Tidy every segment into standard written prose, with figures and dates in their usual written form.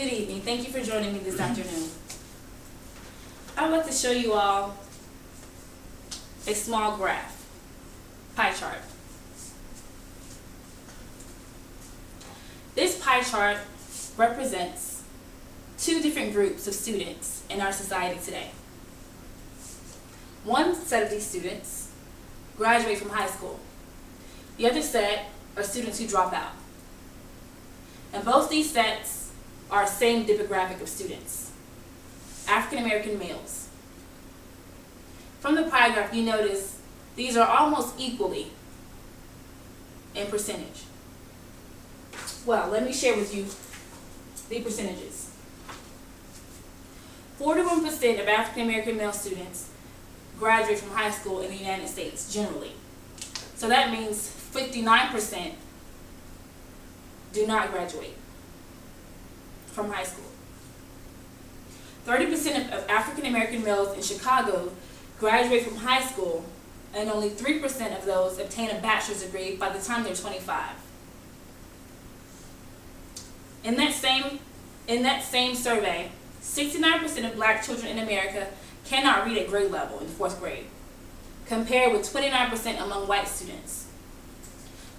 Good evening. Thank you for joining me this afternoon. I would like to show you all a small graph, pie chart. This pie chart represents two different groups of students in our society today. One set of these students graduate from high school. The other set are students who drop out. And both these sets are same demographic of students, African American males. From the pie graph, you notice these are almost equally in percentage. Well, let me share with you the percentages. 41% of African American male students graduate from high school in the United States, generally. So that means 59% do not graduate from high school. 30% of African American males in Chicago graduate from high school, and only 3% of those obtain a bachelor's degree by the time they're 25. In that same survey, 69% of black children in America cannot read at grade level in the 4th grade, compared with 29% among white students.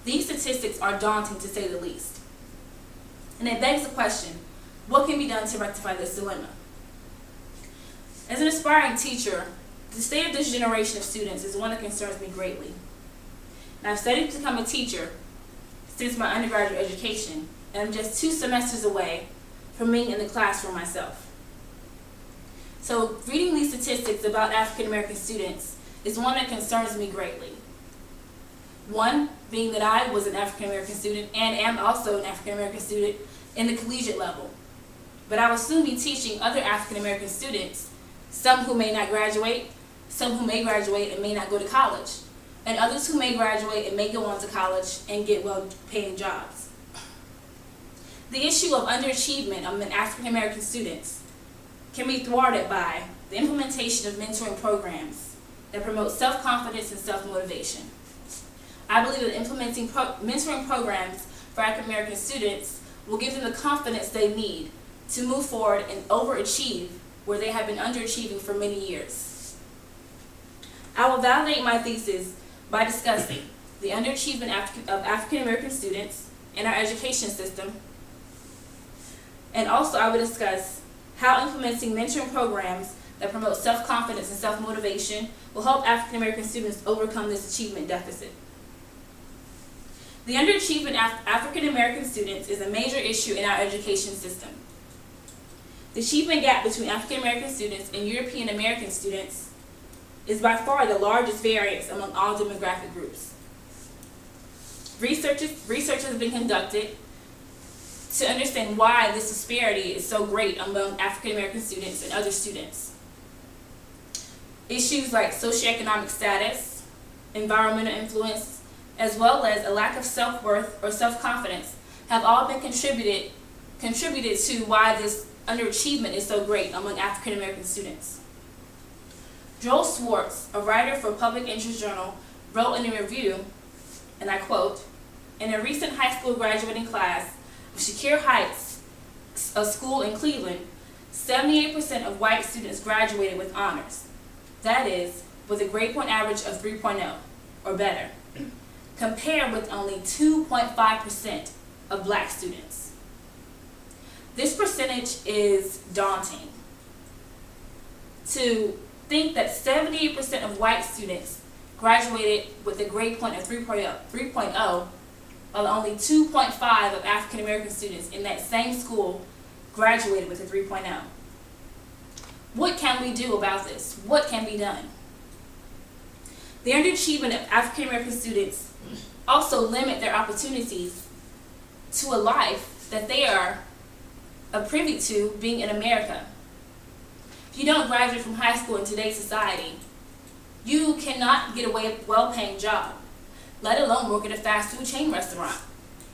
These statistics are daunting, to say the least. And it begs the question, what can be done to rectify this dilemma? As an aspiring teacher, the state of this generation of students is one that concerns me greatly. And I've studied to become a teacher since my undergraduate education, and I'm just 2 semesters away from being in the classroom myself. So reading these statistics about African American students is one that concerns me greatly. One, being that I was an African American student and am also an African American student in the collegiate level. But I will soon be teaching other African American students, some who may not graduate, some who may graduate and may not go to college, and others who may graduate and may go on to college and get well-paying jobs. The issue of underachievement among African American students can be thwarted by the implementation of mentoring programs that promote self-confidence and self-motivation. I believe that implementing mentoring programs for African American students will give them the confidence they need to move forward and overachieve where they have been underachieving for many years. I will validate my thesis by discussing the underachievement of African American students in our education system, and also I will discuss how implementing mentoring programs that promote self-confidence and self-motivation will help African American students overcome this achievement deficit. The underachievement of African American students is a major issue in our education system. The achievement gap between African American students and European American students is by far the largest variance among all demographic groups. Research has been conducted to understand why this disparity is so great among African American students and other students. Issues like socioeconomic status, environmental influence, as well as a lack of self-worth or self-confidence have all been contributed to why this underachievement is so great among African American students. Joel Swartz, a writer for Public Interest Journal, wrote in a review, and I quote, "In a recent high school graduating class of Shakir Heights, a school in Cleveland, 78% of white students graduated with honors. That is, with a grade point average of 3.0 or better, compared with only 2.5% of black students." This percentage is daunting. To think that 78% of white students graduated with a grade point of 3.0, while only 2.5 of African American students in that same school graduated with a 3.0. What can we do about this? What can be done? The underachievement of African American students also limit their opportunities to a life that they are privy to being in America. If you don't graduate from high school in today's society, you cannot get a well-paying job, let alone work at a fast food chain restaurant.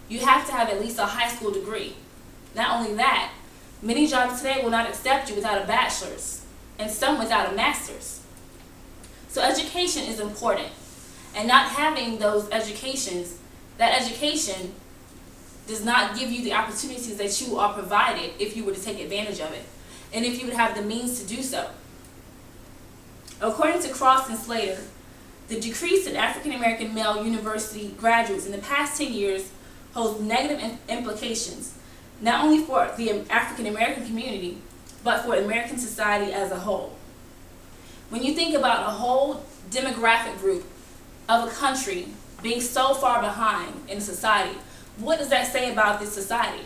You have to have at least a high school degree. Not only that, many jobs today will not accept you without a bachelor's, and some without a master's. So education is important, and not having those educations, that education does not give you the opportunities that you are provided if you were to take advantage of it, and if you would have the means to do so. According to Cross and Slater, the decrease in African American male university graduates in the past 10 years holds negative implications, not only for the African American community, but for American society as a whole. When you think about a whole demographic group of a country being so far behind in society, what does that say about this society?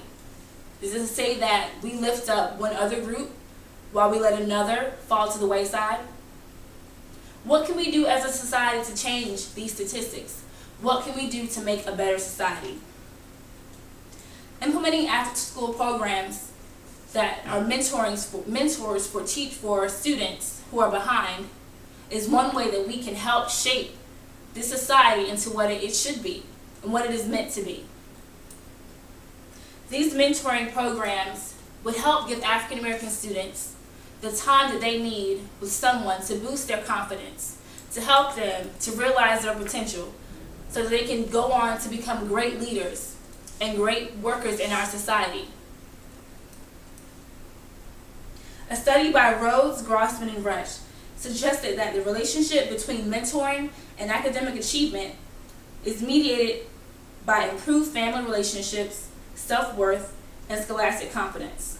Does it say that we lift up one other group while we let another fall to the wayside? What can we do as a society to change these statistics? What can we do to make a better society? Implementing after-school programs that are mentors for students who are behind is one way that we can help shape this society into what it should be and what it is meant to be. These mentoring programs would help give African American students the time that they need with someone to boost their confidence, to help them to realize their potential so that they can go on to become great leaders and great workers in our society. A study by Rhodes, Grossman, and Rush suggested that the relationship between mentoring and academic achievement is mediated by improved family relationships, self-worth, and scholastic confidence.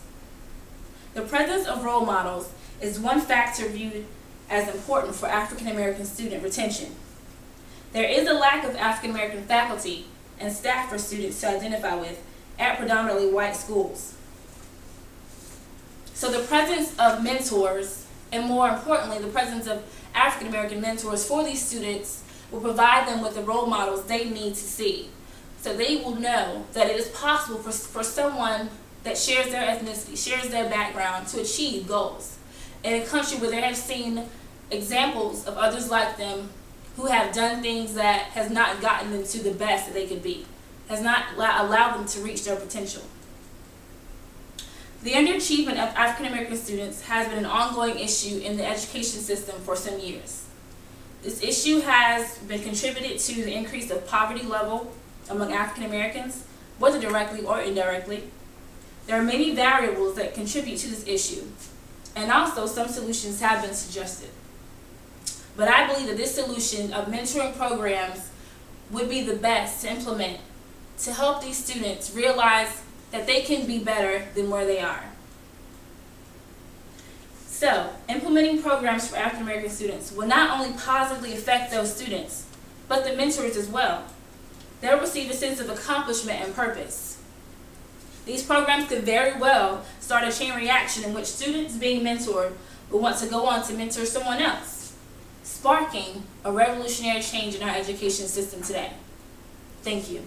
The presence of role models is one factor viewed as important for African American student retention. There is a lack of African American faculty and staff for students to identify with at predominantly white schools. So the presence of mentors, and more importantly, the presence of African American mentors for these students will provide them with the role models they need to see. So they will know that it is possible for someone that shares their ethnicity, shares their background, to achieve goals in a country where they have seen examples of others like them who have done things that has not gotten them to the best that they could be, has not allowed them to reach their potential. The underachievement of African American students has been an ongoing issue in the education system for some years. This issue has been contributed to the increase of poverty level among African Americans, whether directly or indirectly. There are many variables that contribute to this issue, and also some solutions have been suggested. But I believe that this solution of mentoring programs would be the best to implement to help these students realize that they can be better than where they are. So, implementing programs for African American students will not only positively affect those students, but the mentors as well. They'll receive a sense of accomplishment and purpose. These programs could very well start a chain reaction in which students being mentored will want to go on to mentor someone else, sparking a revolutionary change in our education system today. Thank you.